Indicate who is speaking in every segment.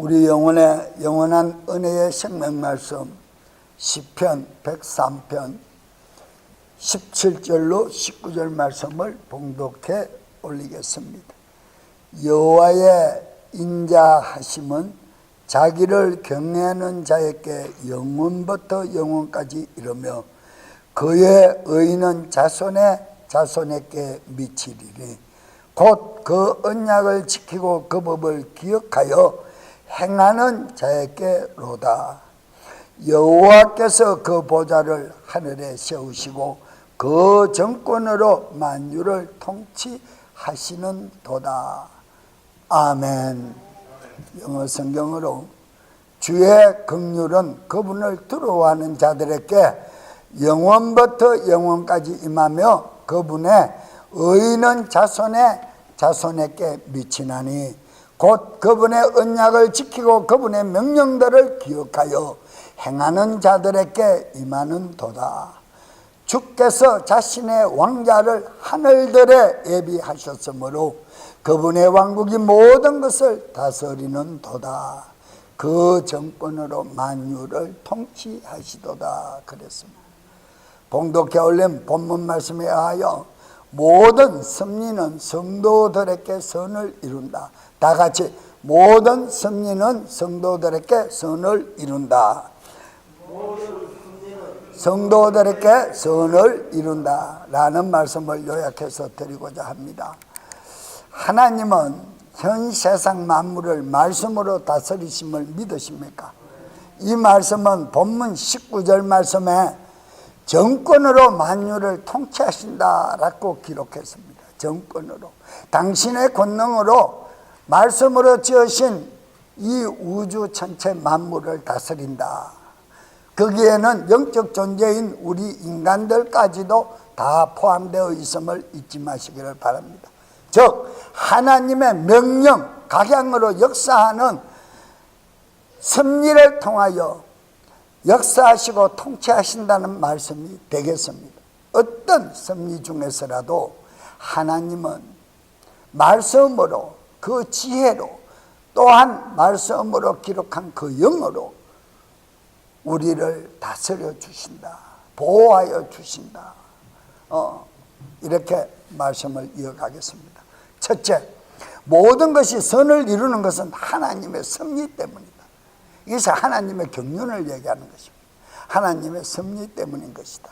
Speaker 1: 우리 영혼의 영원한 은혜의 생명 말씀 시편 103편 17절로 19절 말씀을 봉독해 올리겠습니다. 여호와의 인자하심은 자기를 경외하는 자에게 영원부터 영원까지 이르며 그의 의는 자손의 자손에게 미치리니 곧 그 언약을 지키고 그 법을 기억하여 행하는 자에게로다. 여호와께서 그 보좌를 하늘에 세우시고 그 정권으로 만유를 통치하시는 도다. 아멘. 영어 성경으로 주의 긍휼은 그분을 두려워하는 자들에게 영원부터 영원까지 임하며 그분의 의는 자손의 자손에게 미치나니 곧 그분의 언약을 지키고 그분의 명령들을 기억하여 행하는 자들에게 임하는 도다. 주께서 자신의 왕자를 하늘들에 예비하셨으므로 그분의 왕국이 모든 것을 다스리는 도다. 그 정권으로 만유를 통치하시도다. 그랬습니다. 봉독해 올린 본문 말씀에 의하여 모든 섭리는 성도들에게 선을 이룬다. 다 같이 모든 섭리는 성도들에게 선을 이룬다. 성도들에게 선을 이룬다 라는 말씀을 요약해서 드리고자 합니다. 하나님은 현 세상 만물을 말씀으로 다스리심을 믿으십니까? 이 말씀은 본문 19절 말씀에 정권으로 만유를 통치하신다라고 기록했습니다. 정권으로 당신의 권능으로 말씀으로 지으신 이 우주 전체 만물을 다스린다. 거기에는 영적 존재인 우리 인간들까지도 다 포함되어 있음을 잊지 마시기를 바랍니다. 즉 하나님의 명령, 각양으로 역사하는 섭리를 통하여 역사하시고 통치하신다는 말씀이 되겠습니다. 어떤 섭리 중에서라도 하나님은 말씀으로, 그 지혜로, 또한 말씀으로 기록한 그 영으로 우리를 다스려 주신다, 보호하여 주신다. 이렇게 말씀을 이어가겠습니다. 첫째, 모든 것이 선을 이루는 것은 하나님의 섭리 때문이다. 이것이 하나님의 경륜을 얘기하는 것입니다. 하나님의 섭리 때문인 것이다.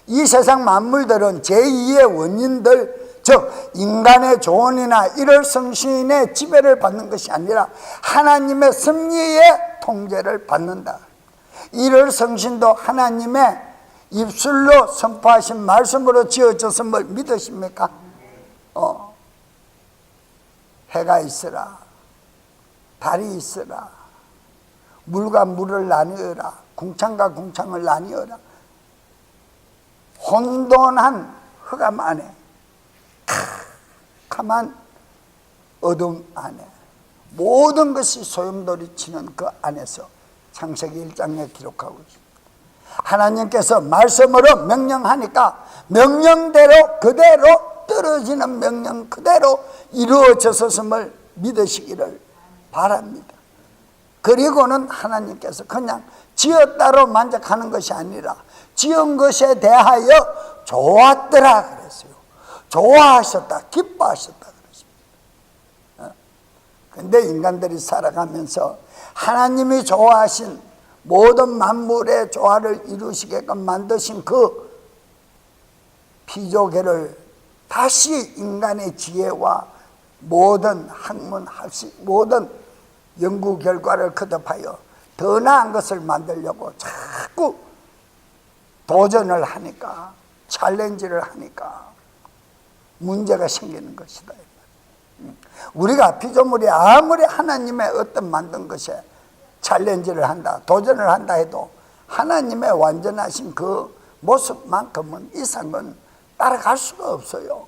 Speaker 1: 이 세상 만물들은 제2의 원인들, 즉 인간의 조언이나 일월성신의 지배를 받는 것이 아니라 하나님의 섭리의 통제를 받는다. 일월성신도 하나님의 입술로 선포하신 말씀으로 지어졌음을 믿으십니까? 해가 있으라, 달이 있으라, 물과 물을 나뉘어라, 궁창과 궁창을 나뉘어라. 혼돈한 흑암 안에, 캄캄한 어둠 안에 모든 것이 소용돌이치는 그 안에서 창세기 1장에 기록하고 있습니다. 하나님께서 말씀으로 명령하니까 명령대로 그대로 떨어지는 명령 그대로 이루어졌음을 믿으시기를 바랍니다. 그리고는 하나님께서 그냥 지었다로 만족하는 것이 아니라 지은 것에 대하여 좋았더라 그랬어요. 좋아하셨다, 기뻐하셨다 그랬습니다. 그런데 인간들이 살아가면서 하나님이 좋아하신 모든 만물의 조화를 이루시게끔 만드신 그 피조계를 다시 인간의 지혜와 모든 학문, 학식, 모든 연구 결과를 거듭하여 더 나은 것을 만들려고 자꾸 도전을 하니까, 챌린지를 하니까 문제가 생기는 것이다. 우리가 피조물이 아무리 하나님의 어떤 만든 것에 챌린지를 한다, 도전을 한다 해도 하나님의 완전하신 그 모습만큼은 이상은 따라갈 수가 없어요.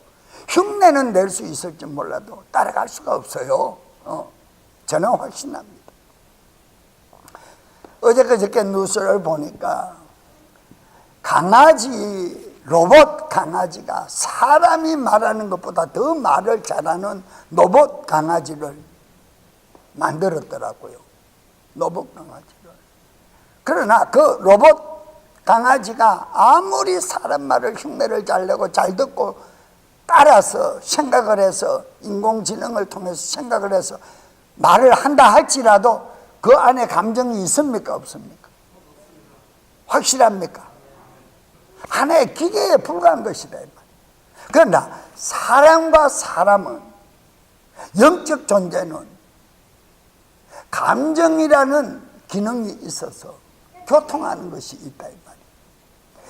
Speaker 1: 흉내는 낼 수 있을지 몰라도 따라갈 수가 없어요. 저는 확신합니다. 어제 그저께 뉴스를 보니까 강아지, 로봇 강아지가 사람이 말하는 것보다 더 말을 잘하는 로봇 강아지를 만들었더라고요. 로봇 강아지를. 그러나 그 로봇 강아지가 아무리 사람 말을 흉내를 잘 내고 잘 듣고 따라서 생각을 해서 인공지능을 통해서 생각을 해서 말을 한다 할지라도 그 안에 감정이 있습니까? 없습니까? 확실합니까? 하나의 기계에 불과한 것이다. 그러나 사람과 사람은, 영적 존재는 감정이라는 기능이 있어서 교통하는 것이 있다 이 말이에요.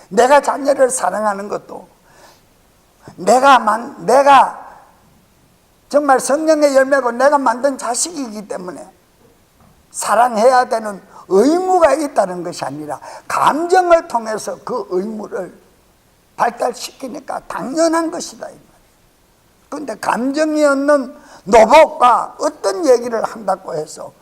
Speaker 1: 내가 자녀를 사랑하는 것도 내가 정말 성령의 열매고 내가 만든 자식이기 때문에 사랑해야 되는 의무가 있다는 것이 아니라 감정을 통해서 그 의무를 발달시키니까 당연한 것이다 이 말이에요. 그런데 감정이 없는 노봇과 어떤 얘기를 한다고 해서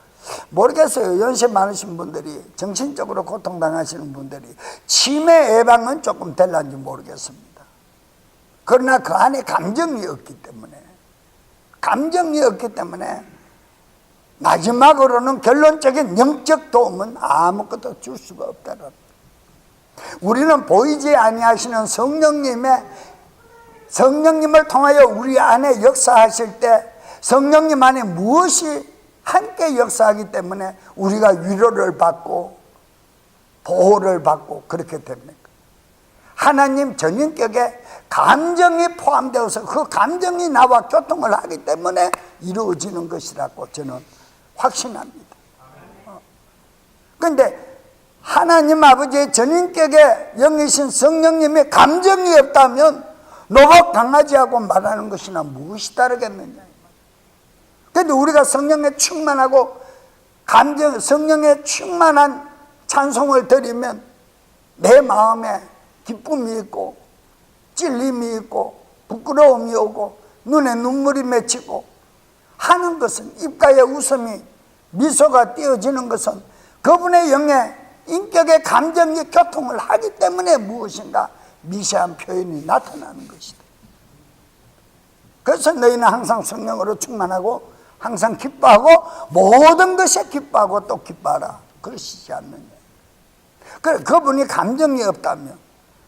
Speaker 1: 모르겠어요. 연세 많으신 분들이, 정신적으로 고통당하시는 분들이 치매 예방은 조금 될런지 모르겠습니다. 그러나 그 안에 감정이 없기 때문에 마지막으로는 결론적인 영적 도움은 아무것도 줄 수가 없다는. 우리는 보이지 아니하시는 성령님을 통하여 우리 안에 역사하실 때 성령님 안에 무엇이 함께 역사하기 때문에 우리가 위로를 받고 보호를 받고 그렇게 됩니까? 하나님 전인격에 감정이 포함되어서 그 감정이 나와 교통을 하기 때문에 이루어지는 것이라고 저는 확신합니다. 그런데 하나님 아버지의 전인격의 영이신 성령님의 감정이 없다면 로봇 강아지하고 말하는 것이나 무엇이 다르겠느냐. 그런데 우리가 성령에 충만하고 성령에 충만한 찬송을 드리면 내 마음에 기쁨이 있고 찔림이 있고 부끄러움이 오고 눈에 눈물이 맺히고 하는 것은, 입가에 웃음이 미소가 띄어지는 것은 그분의 영의 인격의 감정이 교통을 하기 때문에 무엇인가 미세한 표현이 나타나는 것이다. 그래서 너희는 항상 성령으로 충만하고 항상 기뻐하고 모든 것에 기뻐하고 또 기뻐하라 그러시지 않느냐. 그래, 그분이 감정이 없다면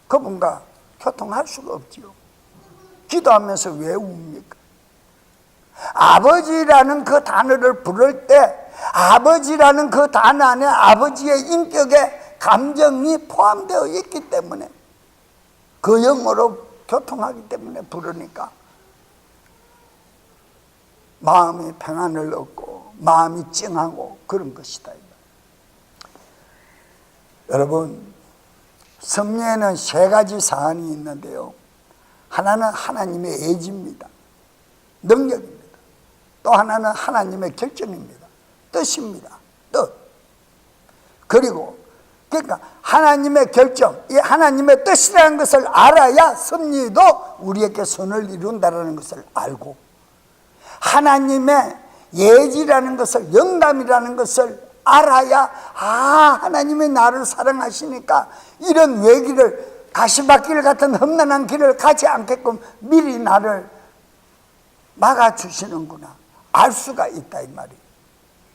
Speaker 1: 그분과 교통할 수가 없지요. 기도하면서 왜 웁니까? 아버지라는 그 단어를 부를 때 아버지라는 그 단어 안에 아버지의 인격에 감정이 포함되어 있기 때문에 그 영어로 교통하기 때문에 부르니까 마음이 평안을 얻고 마음이 찡하고 그런 것이다. 여러분, 섭리에는 세 가지 사안이 있는데요. 하나는 하나님의 의지입니다. 능력입니다. 또 하나는 하나님의 결정입니다. 뜻입니다. 뜻. 그리고 그러니까 하나님의 결정, 이 하나님의 뜻이라는 것을 알아야 섭리도 우리에게 선을 이룬다는 것을 알고, 하나님의 예지라는 것을, 영감이라는 것을 알아야 하나님이 나를 사랑하시니까 이런 외길을, 가시밭길 같은 험난한 길을 가지 않게끔 미리 나를 막아주시는구나 알 수가 있다 이 말이에요.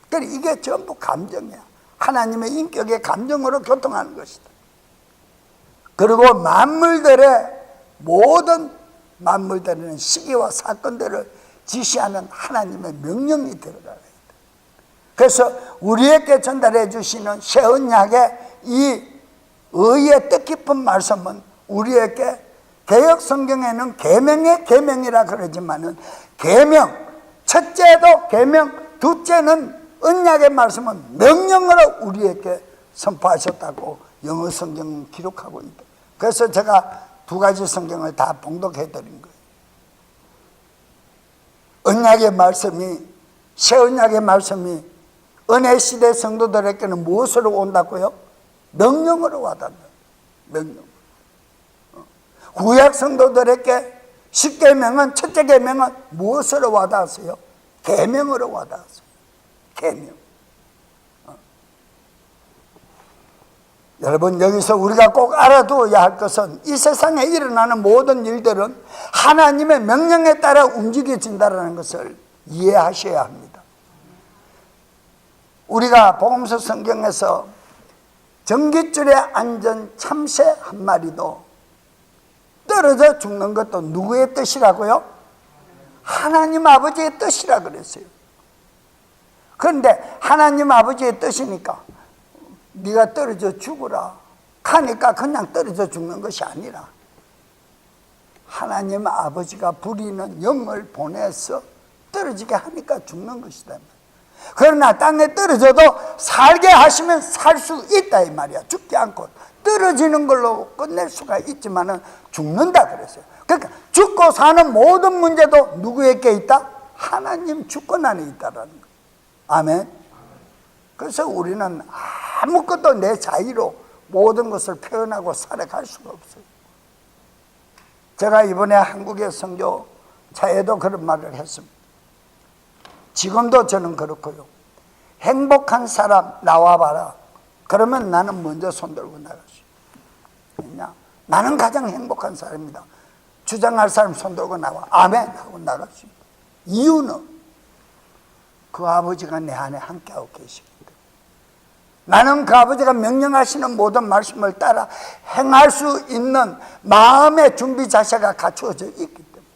Speaker 1: 그러니까 이게 전부 감정이야. 하나님의 인격의 감정으로 교통하는 것이다. 그리고 모든 만물들에는 시기와 사건들을 지시하는 하나님의 명령이 들어가야 된다. 그래서 우리에게 전달해 주시는 새 언약의 이 의의 뜻깊은 말씀은 우리에게 개역 성경에는 계명의 계명이라 그러지만은 계명, 첫째도 계명, 둘째는 언약의 말씀은 명령으로 우리에게 선포하셨다고 영어 성경은 기록하고 있다. 그래서 제가 두 가지 성경을 다 봉독해 드린 거예요. 언약의 말씀이, 새 언약의 말씀이 은혜 시대 성도들에게는 무엇으로 온다고요? 명령으로 와닿는 명령. 구약 성도들에게 십계명은, 첫째 계명은 무엇으로 와닿았어요? 계명으로 와닿았어요. 계명. 여러분, 여기서 우리가 꼭 알아두어야 할 것은 이 세상에 일어나는 모든 일들은 하나님의 명령에 따라 움직여진다는 것을 이해하셔야 합니다. 우리가 복음서 성경에서 전깃줄에 앉은 참새 한 마리도 떨어져 죽는 것도 누구의 뜻이라고요? 하나님 아버지의 뜻이라 그랬어요. 그런데 하나님 아버지의 뜻이니까 네가 떨어져 죽으라 하니까 그냥 떨어져 죽는 것이 아니라 하나님 아버지가 부리는 영을 보내서 떨어지게 하니까 죽는 것이다. 그러나 땅에 떨어져도 살게 하시면 살 수 있다 이 말이야. 죽지 않고 떨어지는 걸로 끝낼 수가 있지만은 죽는다 그랬어요. 그러니까 죽고 사는 모든 문제도 누구에게 있다? 하나님 주권 안에 있다라는 거예요. 아멘. 그래서 우리는 아무것도 내 자의로 모든 것을 표현하고 살아갈 수가 없어요. 제가 이번에 한국의 선교차에도 그런 말을 했습니다. 지금도 저는 그렇고요. 행복한 사람 나와봐라. 그러면 나는 먼저 손들고 나갈 수 있냐? 나는 가장 행복한 사람이다. 주장할 사람 손들고 나와. 아멘 하고 나갈 수 있다. 이유는 그 아버지가 내 안에 함께하고 계시기 때문에. 나는 그 아버지가 명령하시는 모든 말씀을 따라 행할 수 있는 마음의 준비 자세가 갖추어져 있기 때문에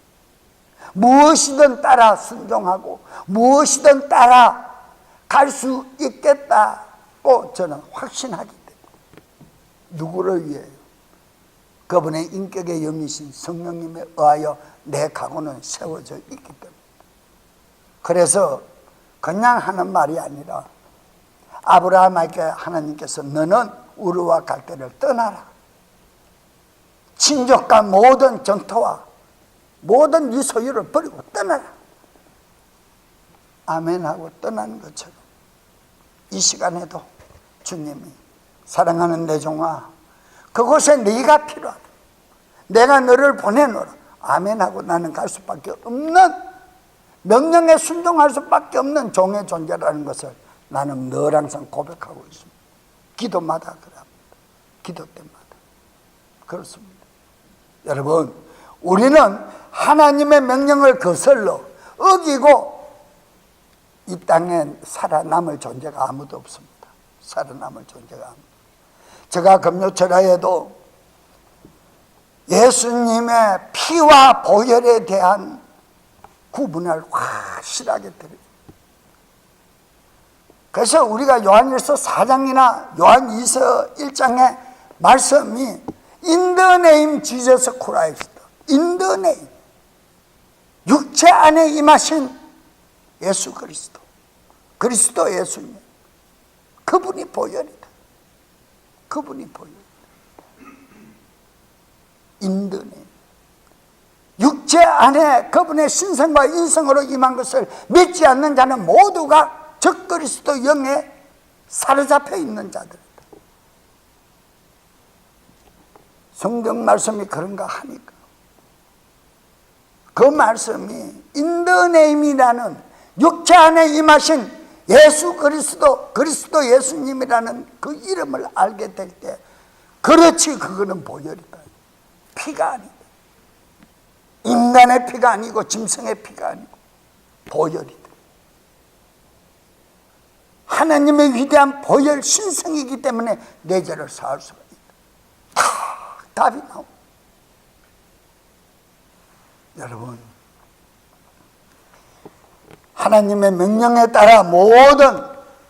Speaker 1: 무엇이든 따라 순종하고 무엇이든 따라 갈 수 있겠다고 저는 확신하기 때문에. 누구를 위해요? 그분의 인격의 영이신 성령님에 의하여 내 각오는 세워져 있기 때문에. 그래서 그냥 하는 말이 아니라 아브라함에게 하나님께서 너는 우르와 갈대를 떠나라. 친족과 모든 정토와 모든 네 소유를 버리고 떠나라. 아멘 하고 떠나는 것처럼 이 시간에도 주님이 사랑하는 내 종아 그곳에 네가 필요하다. 내가 너를 보내노라. 아멘 하고 나는 갈 수밖에 없는, 명령에 순종할 수밖에 없는 종의 존재라는 것을 나는 늘 항상 고백하고 있습니다. 기도마다 그럽니다. 기도 때마다 그렇습니다. 여러분, 우리는 하나님의 명령을 거슬러 어기고 이 땅에 살아남을 존재가 아무도 없습니다. 살아남을 존재가 아무도. 제가 금요철야에도 예수님의 피와 보혈에 대한 구분을 확실하게 드려요. 그래서 우리가 요한일서 4장이나 요한2서 1장의 말씀이 In the name Jesus Christ, In the name, 육체 안에 임하신 예수 그리스도, 그리스도 예수님, 그분이 보혈이다. 그분이 보혈이다. In the name, 육체 안에 그분의 신성과 인성으로 임한 것을 믿지 않는 자는 모두가 적그리스도 영에 사로잡혀 있는 자들이다. 성경 말씀이 그런가 하니까 그 말씀이 In the name이라는 육체 안에 임하신 예수 그리스도, 그리스도 예수님이라는 그 이름을 알게 될 때 그렇지 그거는 보혈이다. 피가 아니다. 인간의 피가 아니고 짐승의 피가 아니고 보혈이다. 하나님의 위대한 보혈 신성이기 때문에 내 죄를 사할 수가 있다. 답이 나옵니다. 여러분, 하나님의 명령에 따라 모든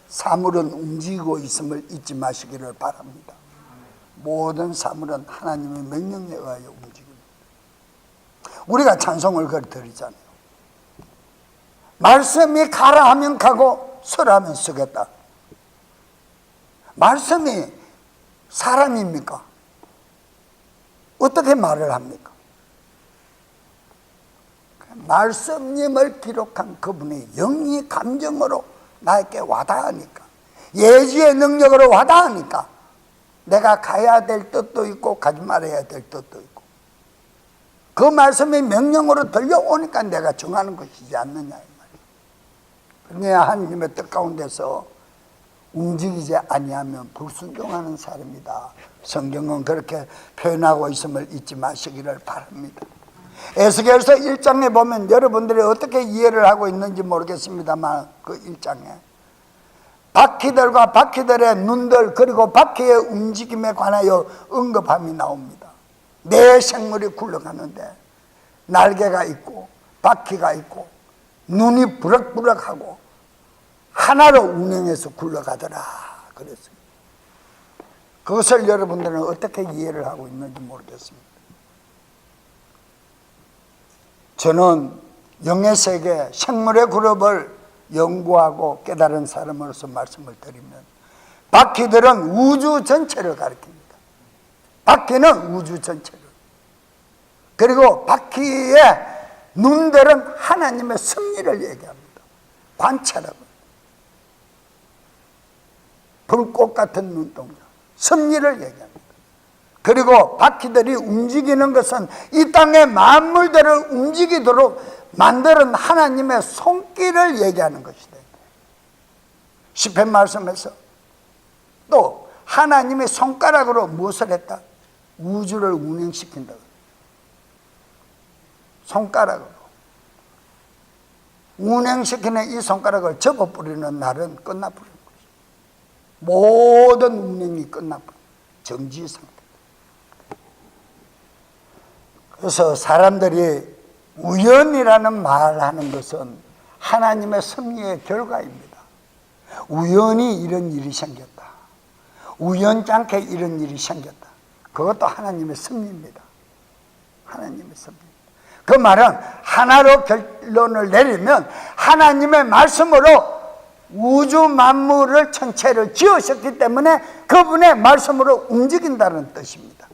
Speaker 1: 사물은 움직이고 있음을 잊지 마시기를 바랍니다. 모든 사물은 하나님의 명령에 의하여 움직입니다. 우리가 찬송을 드리잖아요. 말씀이 가라 하면 가고 서라 하면 서겠다. 말씀이 사람입니까? 어떻게 말을 합니까? 말씀님을 기록한 그분의 영이 감정으로 나에게 와닿으니까, 예지의 능력으로 와닿으니까 내가 가야 될 뜻도 있고 가지 말아야 될 뜻도 있고 그 말씀이 명령으로 들려오니까 내가 정하는 것이지 않느냐 이 말이에요. 그러나 하나님의 뜻 가운데서 움직이지 아니하면 불순종하는 사람이다. 성경은 그렇게 표현하고 있음을 잊지 마시기를 바랍니다. 에스겔서 1장에 보면 여러분들이 어떻게 이해를 하고 있는지 모르겠습니다만 그 1장에 바퀴들과 바퀴들의 눈들 그리고 바퀴의 움직임에 관하여 언급함이 나옵니다. 내 생물이 굴러가는데 날개가 있고 바퀴가 있고 눈이 부럭부럭하고 하나로 운행해서 굴러가더라 그랬습니다. 그것을 여러분들은 어떻게 이해를 하고 있는지 모르겠습니다. 저는 영의 세계 생물의 그룹을 연구하고 깨달은 사람으로서 말씀을 드리면 바퀴들은 우주 전체를 가리킵니다. 바퀴는 우주 전체를, 그리고 바퀴의 눈들은 하나님의 섭리를 얘기합니다. 관찰하고 불꽃 같은 눈동자 섭리를 얘기합니다. 그리고 바퀴들이 움직이는 것은 이 땅의 만물들을 움직이도록 만드는 하나님의 손길을 얘기하는 것이다. 시편 말씀에서 또 하나님의 손가락으로 무엇을 했다? 우주를 운행시킨다. 손가락으로 운행시키는 이 손가락을 접어버리는 날은 끝나버리는 것이다. 모든 운행이 끝나버려 정지 상태. 그래서 사람들이 우연이라는 말하는 것은 하나님의 섭리의 결과입니다. 우연히 이런 일이 생겼다, 우연찮게 이런 일이 생겼다, 그것도 하나님의 섭리입니다. 하나님의 섭리입니다. 그 말은 하나로 결론을 내리면 하나님의 말씀으로 우주 만물을 전체를 지으셨기 때문에 그분의 말씀으로 움직인다는 뜻입니다.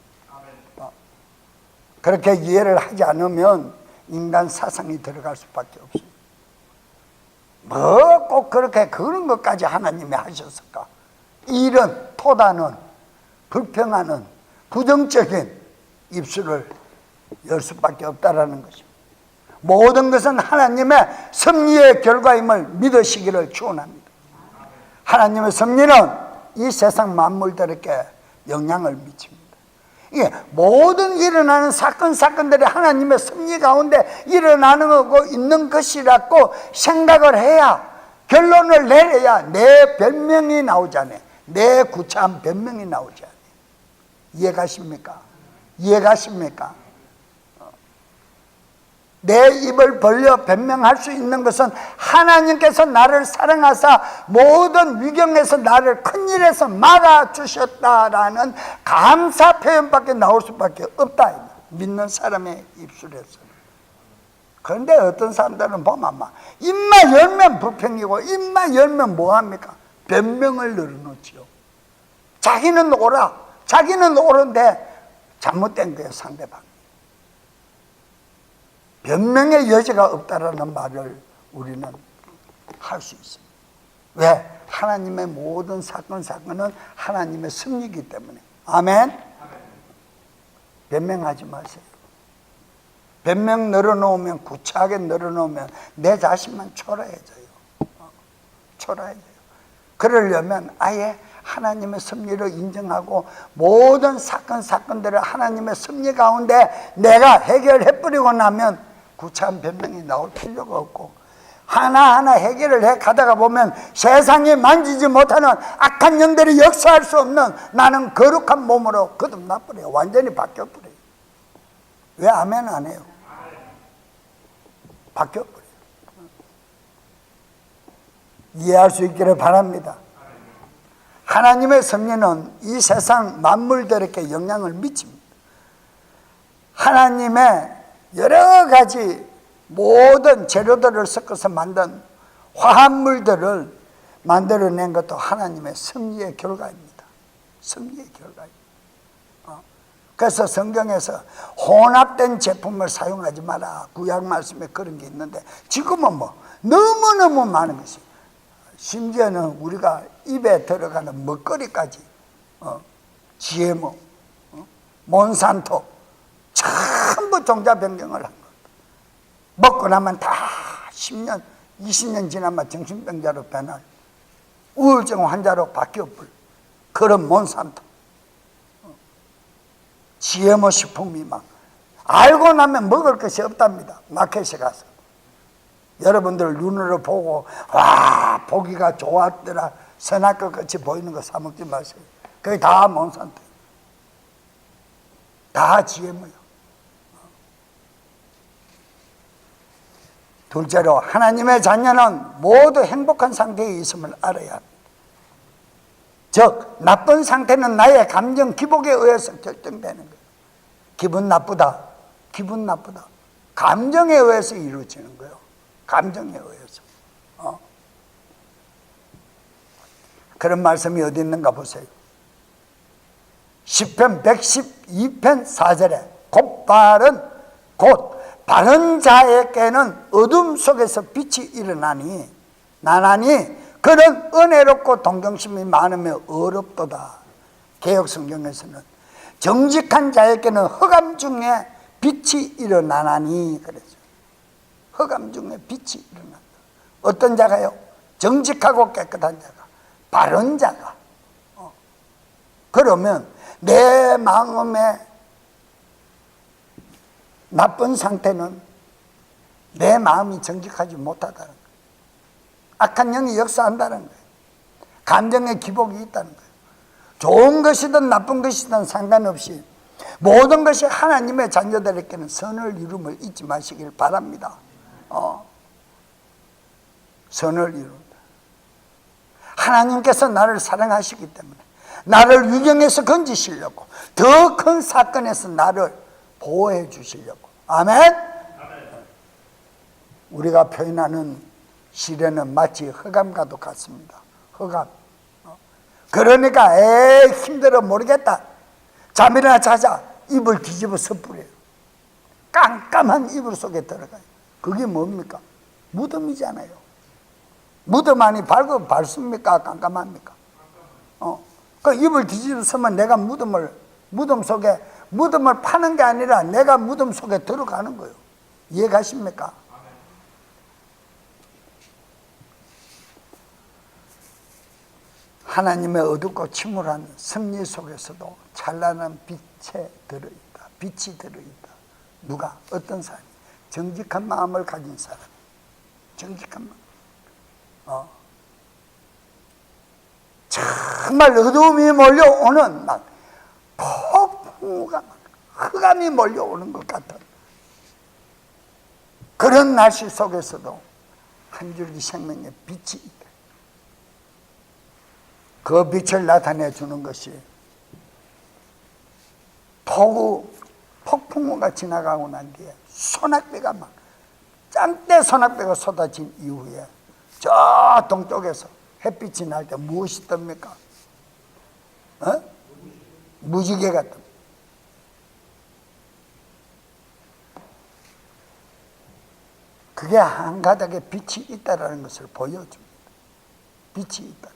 Speaker 1: 그렇게 이해를 하지 않으면 인간 사상이 들어갈 수밖에 없습니다. 뭐 꼭 그렇게 그런 것까지 하나님이 하셨을까? 이런 토다는 불평하는 부정적인 입술을 열 수밖에 없다라는 것입니다. 모든 것은 하나님의 섭리의 결과임을 믿으시기를 축원합니다. 하나님의 섭리는 이 세상 만물들에게 영향을 미칩니다. 예, 모든 일어나는 사건들이 하나님의 섭리 가운데 일어나는 거고 있는 것이라고 생각을 해야, 결론을 내려야 내 변명이 나오잖아요. 내 구차한 변명이 나오잖아요. 이해가십니까? 이해가십니까? 내 입을 벌려 변명할 수 있는 것은 하나님께서 나를 사랑하사 모든 위경에서 나를 큰일에서 막아주셨다라는 감사 표현밖에 나올 수밖에 없다, 믿는 사람의 입술에서. 그런데 어떤 사람들은 보면 막 입만 열면 불평이고 입만 열면 뭐합니까? 변명을 늘어놓지요. 자기는 옳아, 자기는 옳은데 잘못된 거예요, 상대방. 변명의 여지가 없다라는 말을 우리는 할 수 있습니다. 왜? 하나님의 모든 사건은 하나님의 섭리이기 때문에. 아멘? 변명하지 마세요. 변명 늘어놓으면, 구차하게 늘어놓으면 내 자신만 초라해져요. 초라해져요. 그러려면 아예 하나님의 섭리를 인정하고 모든 사건들을 하나님의 섭리 가운데 내가 해결해버리고 나면 구차한 변명이 나올 필요가 없고, 하나하나 해결을 해 가다가 보면 세상에 만지지 못하는 악한 영들이 역사할 수 없는 나는 거룩한 몸으로 거듭나버려요. 완전히 바뀌어버려요. 왜 아멘 안 해요? 바뀌어버려요. 이해할 수 있기를 바랍니다. 하나님의 섭리는 이 세상 만물들에게 영향을 미칩니다. 하나님의 여러 가지 모든 재료들을 섞어서 만든 화합물들을 만들어낸 것도 하나님의 섭리의 결과입니다. 섭리의 결과입니다. 그래서 성경에서 혼합된 제품을 사용하지 마라, 구약 말씀에 그런 게 있는데, 지금은 뭐 너무너무 많은 것이, 심지어는 우리가 입에 들어가는 먹거리까지 GMO, 몬산토 전부 종자 변경을 한 겁니다. 먹고 나면 다 10년, 20년 지나면 정신병자로 변할, 우울증 환자로 바뀌어버릴 그런 몬산토, GMO 식품이 막 알고 나면 먹을 것이 없답니다. 마켓에 가서 여러분들 눈으로 보고 와 보기가 좋았더라, 선악 것 같이 보이는 거 사먹지 마세요. 그게 다 몬산토, 다 GMO요. 둘째로 하나님의 자녀는 모두 행복한 상태에 있음을 알아야 합니다. 즉 나쁜 상태는 나의 감정 기복에 의해서 결정되는 거예요. 기분 나쁘다, 기분 나쁘다, 감정에 의해서 이루어지는 거예요. 감정에 의해서. 그런 말씀이 어디 있는가 보세요. 시편 112편 4절에 곧 바른 자에게는 어둠 속에서 빛이 일어나니 나나니 그런 은혜롭고 동정심이 많으며 어렵도다. 개역 성경에서는 정직한 자에게는 흑암 중에 빛이 일어나나니 그랬어요. 흑암 중에 빛이 일어난다. 어떤 자가요? 정직하고 깨끗한 자가, 바른 자가. 그러면 내 마음의 나쁜 상태는 내 마음이 정직하지 못하다는 거예요. 악한 영이 역사한다는 거예요. 감정의 기복이 있다는 거예요. 좋은 것이든 나쁜 것이든 상관없이 모든 것이 하나님의 자녀들에게는 선을 이룸을 잊지 마시길 바랍니다. 선을 이룬다. 하나님께서 나를 사랑하시기 때문에 나를 유경에서 건지시려고, 더 큰 사건에서 나를 보호해 주시려고. 아멘? 우리가 표현하는 시련은 마치 흑암과도 같습니다. 흑암. 그러니까 힘들어 모르겠다, 잠이나 자자, 이불 뒤집어 섣부려요. 깜깜한 이불 속에 들어가요. 그게 뭡니까? 무덤이잖아요. 무덤 안이 밝습니까? 깜깜합니까? 그 이불 뒤집어 서면 내가 무덤 속에, 무덤을 파는 게 아니라 내가 무덤 속에 들어가는 거예요. 이해 가십니까? 하나님의 어둡고 침울한 섭리 속에서도 찬란한 빛이 들어있다. 누가? 어떤 사람이? 정직한 마음을 가진 사람. 정직한 마음. 정말 어두움이 몰려오는 막 폭풍우가 흑암이 몰려오는 것 같은 그런 날씨 속에서도 한 줄기 생명의 빛이 있다. 그 빛을 나타내 주는 것이 폭풍우가 지나가고 난 뒤에 소낙비가 막 짱대 소낙비가 쏟아진 이후에 저 동쪽에서 햇빛이 날 때 무엇이 뜹니까? 무지개가 뜹니다. 그게 한 가닥의 빛이 있다는 것을 보여줍니다. 빛이 있다.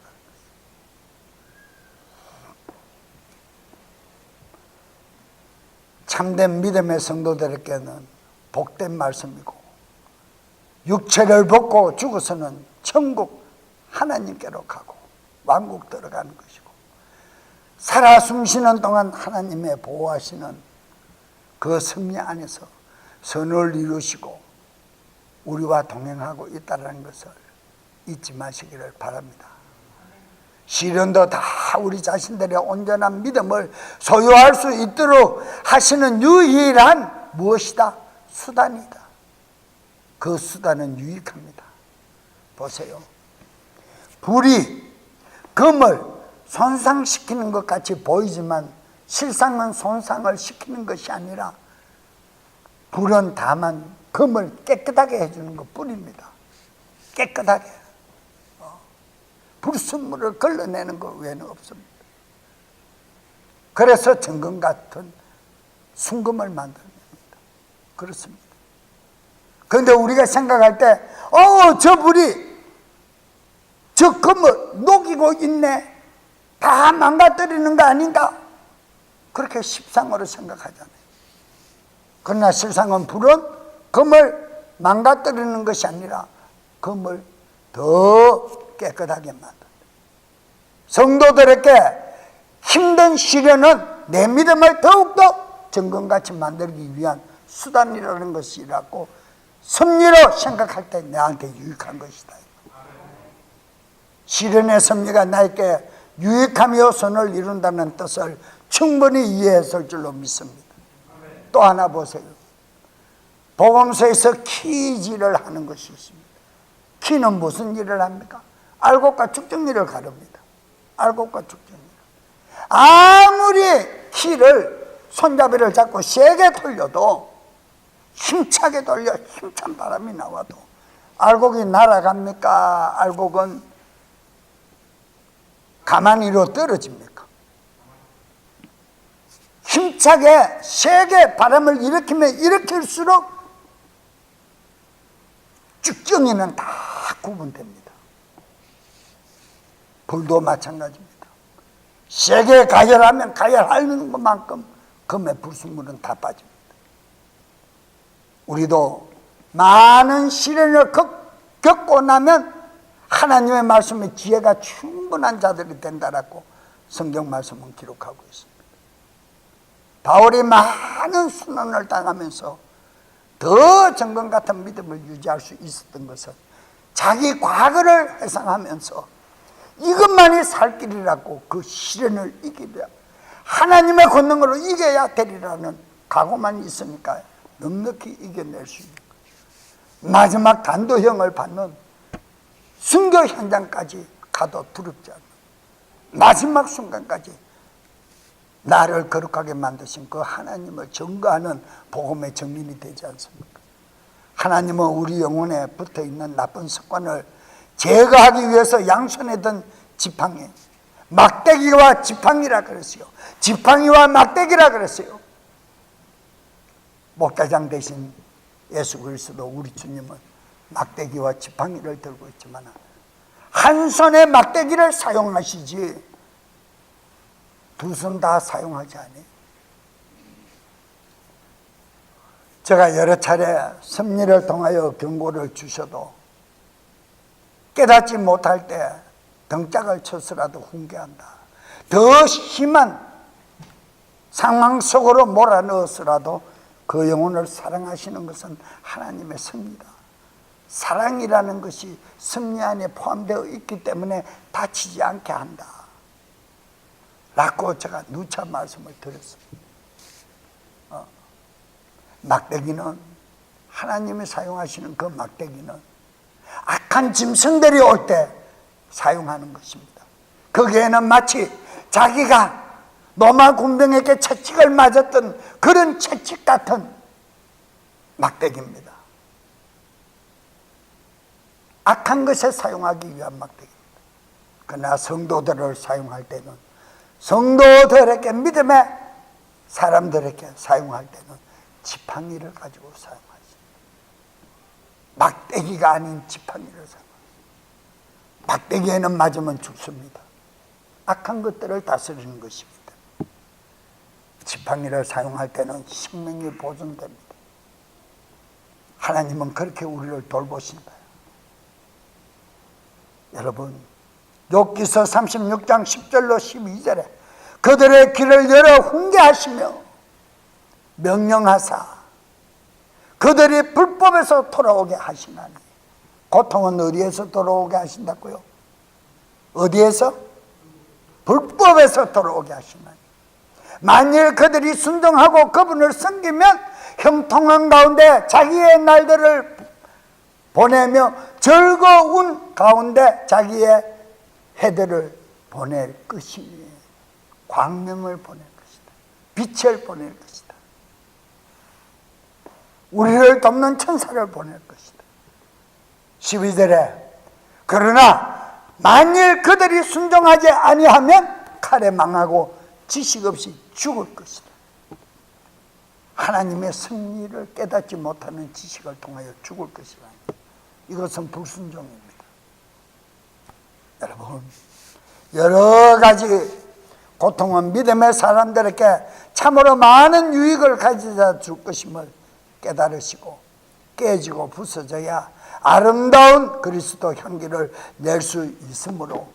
Speaker 1: 참된 믿음의 성도들에게는 복된 말씀이고, 육체를 벗고 죽어서는 천국 하나님께로 가고 왕국 들어가는 것이고, 살아 숨쉬는 동안 하나님의 보호하시는 그 섭리 안에서 선을 이루시고 우리와 동행하고 있다는 것을 잊지 마시기를 바랍니다. 시련도 다 우리 자신들의 온전한 믿음을 소유할 수 있도록 하시는 유일한 무엇이다? 수단이다. 그 수단은 유익합니다. 보세요. 불이 금을 손상시키는 것 같이 보이지만 실상은 손상을 시키는 것이 아니라 불은 다만 금을 깨끗하게 해주는 것 뿐입니다. 깨끗하게. 불순물을 걸러내는 것 외에는 없습니다. 그래서 정금 같은 순금을 만듭니다. 그렇습니다. 그런데 우리가 생각할 때, 저 불이 저 금을 녹이고 있네, 다 망가뜨리는 거 아닌가? 그렇게 십상으로 생각하잖아요. 그러나 실상은 불은 금을 망가뜨리는 것이 아니라 금을 더 깨끗하게 만든다. 성도들에게 힘든 시련은 내 믿음을 더욱더 정금같이 만들기 위한 수단이라는 것이라고 섭리로 생각할 때 내한테 유익한 것이다. 시련의 섭리가 나에게 유익하며 선을 이룬다는 뜻을 충분히 이해했을 줄로 믿습니다. 또 하나 보세요. 복음서에서 키질을 하는 것이 있습니다. 키는 무슨 일을 합니까? 알곡과 축정리를 가릅니다. 알곡과 축정리. 아무리 키를 손잡이를 잡고 세게 돌려도, 힘차게 돌려 힘찬 바람이 나와도 알곡이 날아갑니까? 알곡은 가만히로 떨어집니까? 힘차게 세게 바람을 일으키면 일으킬수록 쭉정이는 다 구분됩니다. 불도 마찬가지입니다. 세게 가열하면 가열하는 것만큼 금의 불순물은 다 빠집니다. 우리도 많은 시련을 겪고 나면 하나님의 말씀에 지혜가 충분한 자들이 된다라고 성경 말씀은 기록하고 있습니다. 바울이 많은 순환을 당하면서 더 정금 같은 믿음을 유지할 수 있었던 것은 자기 과거를 회상하면서 이것만이 살 길이라고, 그 시련을 이기려 하나님의 권능으로 이겨야 되리라는 각오만 있으니까 넉넉히 이겨낼 수 있는 거예요. 마지막 단도형을 받는 순교 현장까지 가도 두렵지 않는, 마지막 순간까지 나를 거룩하게 만드신 그 하나님을 증거하는 복음의 정인이 되지 않습니까? 하나님은 우리 영혼에 붙어있는 나쁜 습관을 제거하기 위해서 양손에 든 지팡이, 막대기와 지팡이라 그랬어요. 지팡이와 막대기라 그랬어요. 목자장 대신 예수 그리스도 우리 주님은 막대기와 지팡이를 들고 있지만 한 손에 막대기를 사용하시지 두 손 다 사용하지 않아요. 제가 여러 차례 섭리를 통하여 경고를 주셔도 깨닫지 못할 때 등짝을 쳐서라도 훈계한다. 더 심한 상황 속으로 몰아넣어서라도 그 영혼을 사랑하시는 것은 하나님의 섭리다. 사랑이라는 것이 섭리 안에 포함되어 있기 때문에 다치지 않게 한다 라고 제가 누차 말씀을 드렸습니다. 막대기는, 하나님이 사용하시는 그 막대기는 악한 짐승들이 올 때 사용하는 것입니다. 거기에는 마치 자기가 로마 군병에게 채찍을 맞았던 그런 채찍 같은 막대기입니다. 악한 것에 사용하기 위한 막대기입니다. 그러나 성도들을 사용할 때는, 성도들에게, 믿음의 사람들에게 사용할 때는 지팡이를 가지고 사용하십니다. 막대기가 아닌 지팡이를 사용합니다. 막대기에는 맞으면 죽습니다. 악한 것들을 다스리는 것입니다. 지팡이를 사용할 때는 생명이 보존됩니다. 하나님은 그렇게 우리를 돌보신다. 여러분, 욥기서 36장 10절로 12절에 그들의 길을 열어 훈계하시며 명령하사 그들이 불법에서 돌아오게 하시나니. 고통은 어디에서 돌아오게 하신다고요? 어디에서? 불법에서 돌아오게 하시나니. 만일 그들이 순종하고 그분을 섬기면 형통한 가운데 자기의 날들을 보내며 즐거운 가운데 자기의 해들을 보낼 것이니, 광명을 보낼 것이다. 빛을 보낼 것이다. 우리를 돕는 천사를 보낼 것이다. 12절에 그러나 만일 그들이 순종하지 아니하면 칼에 망하고 지식 없이 죽을 것이다. 하나님의 섭리를 깨닫지 못하는 지식을 통하여 죽을 것이라. 이것은 불순종입니다. 여러분, 여러 가지 고통은 믿음의 사람들에게 참으로 많은 유익을 가져다 줄 것임을 깨달으시고 깨지고 부서져야 아름다운 그리스도 향기를 낼 수 있으므로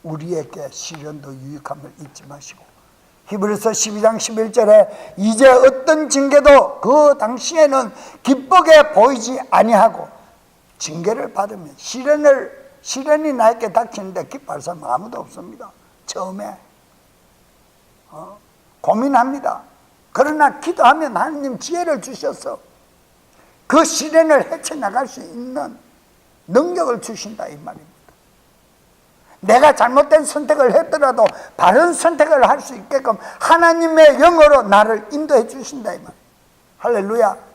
Speaker 1: 우리에게 시련도 유익함을 잊지 마시고, 히브리서 12장 11절에 이제 어떤 징계도 그 당시에는 기쁘게 보이지 아니하고 징계를 받으면, 시련이 나에게 닥치는데 기뻐할 사람 아무도 없습니다. 처음에 고민합니다. 그러나 기도하면 하나님 지혜를 주셔서 그 시련을 헤쳐나갈 수 있는 능력을 주신다 이 말입니다. 내가 잘못된 선택을 했더라도 바른 선택을 할 수 있게끔 하나님의 영으로 나를 인도해 주신다 이 말. 할렐루야.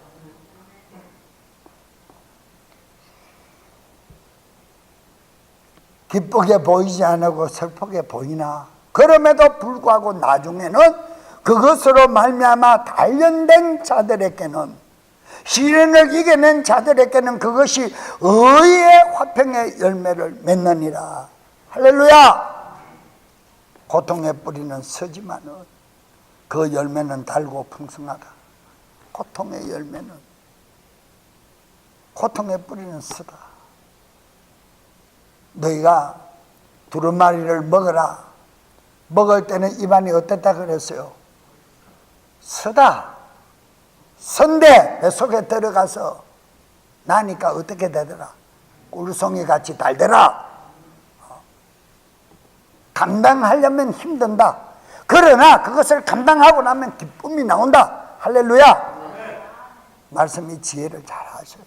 Speaker 1: 기쁘게 보이지 않고 슬프게 보이나 그럼에도 불구하고 나중에는 그것으로 말미암아 단련된 자들에게는, 시련을 이겨낸 자들에게는 그것이 의의 화평의 열매를 맺느니라. 할렐루야. 고통의 뿌리는 서지만은 그 열매는 달고 풍성하다. 고통의 열매는, 고통의 뿌리는 서다. 너희가 두루마리를 먹어라. 먹을 때는 입안이 어땠다 그랬어요? 서다. 선대 배 속에 들어가서 나니까 어떻게 되더라? 꿀송이 같이 달더라. 감당하려면 힘든다. 그러나 그것을 감당하고 나면 기쁨이 나온다. 할렐루야. 말씀이 지혜를 잘 하셔요.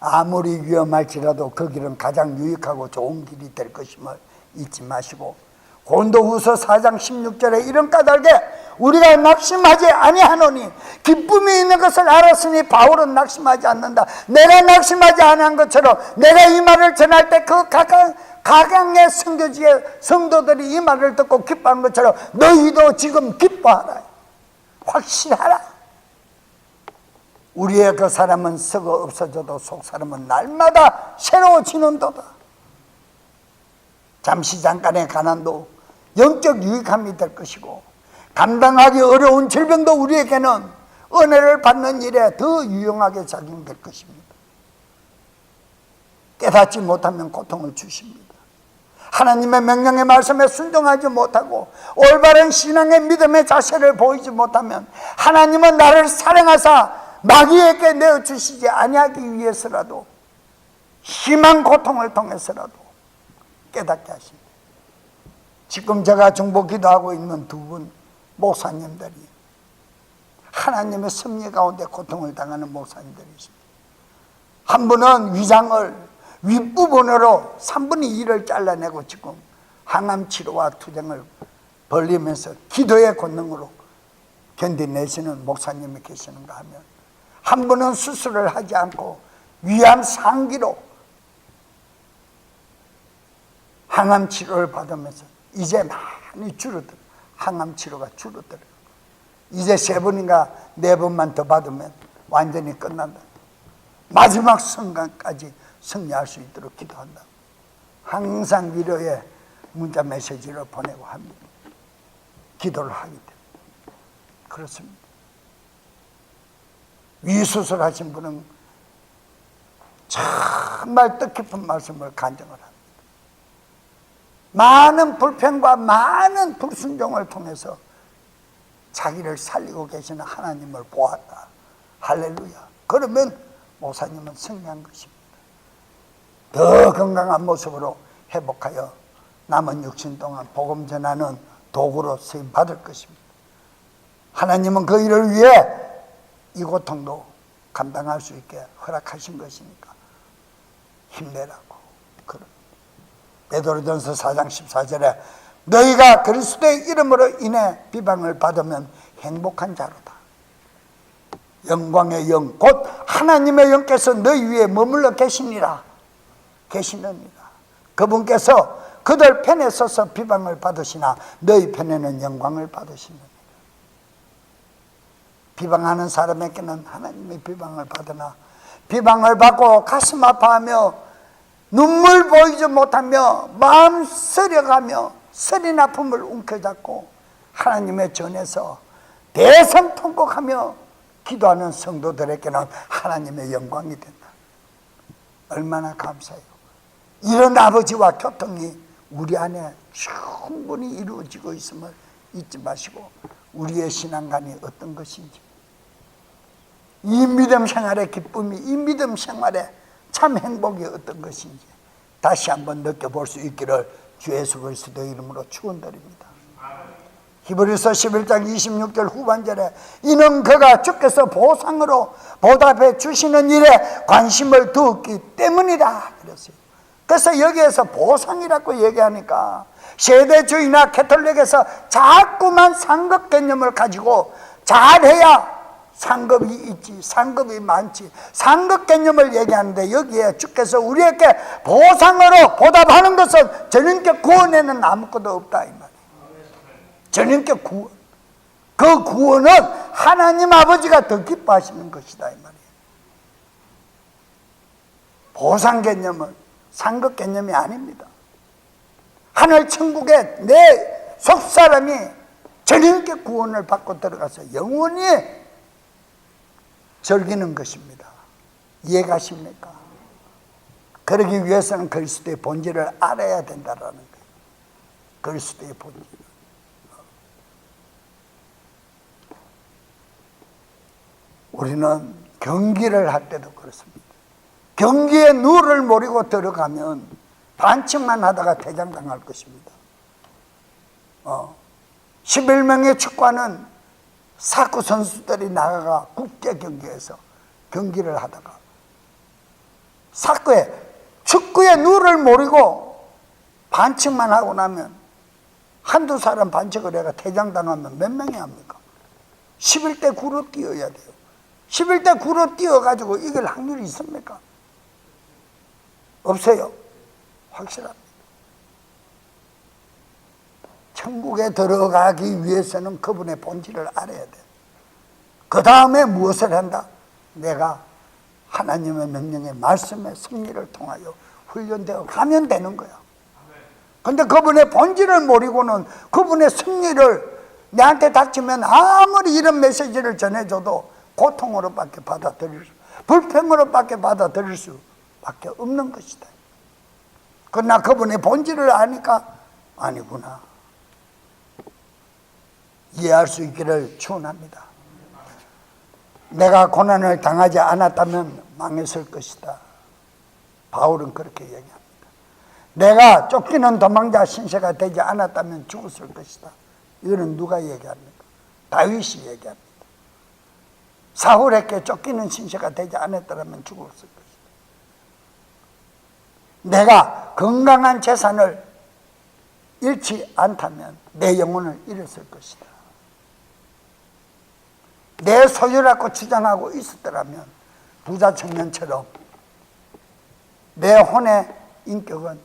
Speaker 1: 아무리 위험할지라도 그 길은 가장 유익하고 좋은 길이 될 것임을 잊지 마시고, 고린도후서 4장 16절에 이런 까닭에 우리가 낙심하지 아니하노니 기쁨이 있는 것을 알았으니, 바울은 낙심하지 않는다. 내가 낙심하지 않은 것처럼 내가 이 말을 전할 때 그 각양의 선교지의 성도들이 이 말을 듣고 기뻐하는 것처럼 너희도 지금 기뻐하라. 확실하라. 우리의 그 사람은 썩어 없어져도 속 사람은 날마다 새로워지는도다. 잠시 잠깐의 가난도 영적 유익함이 될 것이고, 감당하기 어려운 질병도 우리에게는 은혜를 받는 일에 더 유용하게 작용될 것입니다. 깨닫지 못하면 고통을 주십니다. 하나님의 명령의 말씀에 순종하지 못하고 올바른 신앙의 믿음의 자세를 보이지 못하면 하나님은 나를 사랑하사 마귀에게 내어주시지 아니하기 위해서라도 심한 고통을 통해서라도 깨닫게 하십니다. 지금 제가 중보 기도하고 있는 두 분 목사님들이 하나님의 섭리 가운데 고통을 당하는 목사님들이십니다. 한 분은 위장을 윗부분으로 3분의 1을 잘라내고 지금 항암 치료와 투쟁을 벌리면서 기도의 권능으로 견뎌내시는 목사님이 계시는가 하면, 한 분은 수술을 하지 않고 위암 상기로 항암 치료를 받으면서 이제 많이 줄어들어. 항암 치료가 줄어들어. 이제 3번인가 4번만 더 받으면 완전히 끝난다. 마지막 순간까지 승리할 수 있도록 기도한다. 항상 위로의 문자 메시지를 보내고 합니다. 기도를 하기 때문에 그렇습니다. 위수술하신 분은 정말 뜻깊은 말씀을 간증을 합니다. 많은 불평과 많은 불순종을 통해서 자기를 살리고 계시는 하나님을 보았다. 할렐루야. 그러면 목사님은 승리한 것입니다. 더 건강한 모습으로 회복하여 남은 육신 동안 복음 전하는 도구로 쓰임 받을 것입니다. 하나님은 그 일을 위해 이 고통도 감당할 수 있게 허락하신 것이니까 힘내라고. 베드로전서 4장 14절에 너희가 그리스도의 이름으로 인해 비방을 받으면 행복한 자로다. 영광의 영 곧 하나님의 영께서 너희 위에 머물러 계시니라. 계시느니라. 그분께서 그들 편에 서서 비방을 받으시나 너희 편에는 영광을 받으시느니라. 비방하는 사람에게는 하나님의 비방을 받으나, 비방을 받고 가슴 아파하며 눈물 보이지 못하며 마음 쓰려가며 서린 아픔을 움켜잡고 하나님의 전에서 대성통곡하며 기도하는 성도들에게는 하나님의 영광이 된다. 얼마나 감사해요. 이런 아버지와 교통이 우리 안에 충분히 이루어지고 있음을 잊지 마시고, 우리의 신앙관이 어떤 것인지, 이 믿음 생활의 기쁨이, 이 믿음 생활의 참 행복이 어떤 것인지 다시 한번 느껴볼 수 있기를 주 예수 그리스도 이름으로 축원드립니다. 히브리서 11장 26절 후반절에 이는 그가 주께서 보상으로 보답해 주시는 일에 관심을 두었기 때문이다 그랬어요. 그래서 여기에서 보상이라고 얘기하니까 세대주의나 캐톨릭에서 자꾸만 상급 개념을 가지고 잘해야 상급이 있지, 상급이 많지, 상급 개념을 얘기하는데 여기에 주께서 우리에게 보상으로 보답하는 것은 전인격 구원에는 아무것도 없다 이 말이에요. 전인격 구원, 그 구원은 하나님 아버지가 더 기뻐하시는 것이다 이 말이에요. 보상 개념은 상급 개념이 아닙니다. 하늘 천국에 내 속사람이 전인격 구원을 받고 들어가서 영원히 즐기는 것입니다. 이해가십니까? 그러기 위해서는 그리스도의 본질을 알아야 된다라는 거예요. 그리스도의 본질. 우리는 경기를 할 때도 그렇습니다. 경기에 누를 모르고 들어가면 반칙만 하다가 퇴장당할 것입니다. 11명의 축구하는 사구 선수들이 나가가 국제 경기에서 경기를 하다가 축구에 누를 모르고 반칙만 하고 나면 한두 사람 반칙을 해가 퇴장당하면 몇 명이 합니까? 11대 9로 뛰어야 돼요. 11대 9로 뛰어가지고 이길 확률이 있습니까? 없어요. 확실합니다. 천국에 들어가기 위해서는 그분의 본질을 알아야 돼. 그 다음에 무엇을 한다? 내가 하나님의 명령의 말씀의 승리를 통하여 훈련되어 가면 되는 거야. 근데 그분의 본질을 모르고는 그분의 승리를 내한테 닥치면 아무리 이런 메시지를 전해줘도 고통으로밖에 받아들일 수, 불평으로밖에 받아들일 수밖에 없는 것이다. 그러나 그분의 본질을 아니까 아니구나. 이해할 수 있기를 축원합니다. 내가 고난을 당하지 않았다면 망했을 것이다. 바울은 그렇게 얘기합니다. 내가 쫓기는 도망자 신세가 되지 않았다면 죽었을 것이다. 이거는 누가 얘기합니까? 다윗이 얘기합니다. 사울에게 쫓기는 신세가 되지 않았다면 죽었을 것이다. 내가 건강한 재산을 잃지 않다면 내 영혼을 잃었을 것이다. 내 소유라고 주장하고 있었더라면 부자 청년처럼 내 혼의 인격은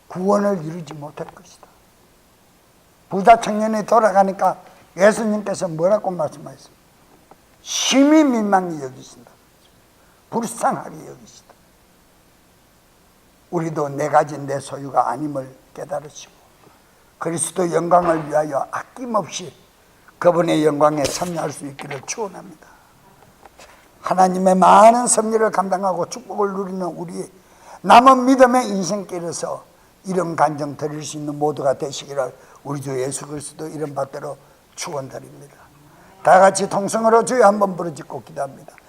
Speaker 1: 구원을 이루지 못할 것이다. 부자 청년이 돌아가니까 예수님께서 뭐라고 말씀하셨습니까? 심히 민망히 여기신다. 불쌍하게 여기신다. 우리도 내 가진 내 소유가 아님을 깨달으시고 그리스도 영광을 위하여 아낌없이 그분의 영광에 참여할 수 있기를 축원합니다. 하나님의 많은 섭리를 감당하고 축복을 누리는 우리 남은 믿음의 인생길에서 이런 간증 드릴 수 있는 모두가 되시기를 우리 주 예수 그리스도 이름 받들어 축원드립니다. 다 같이 통성으로 주여 한번 부르짖고 기도합니다.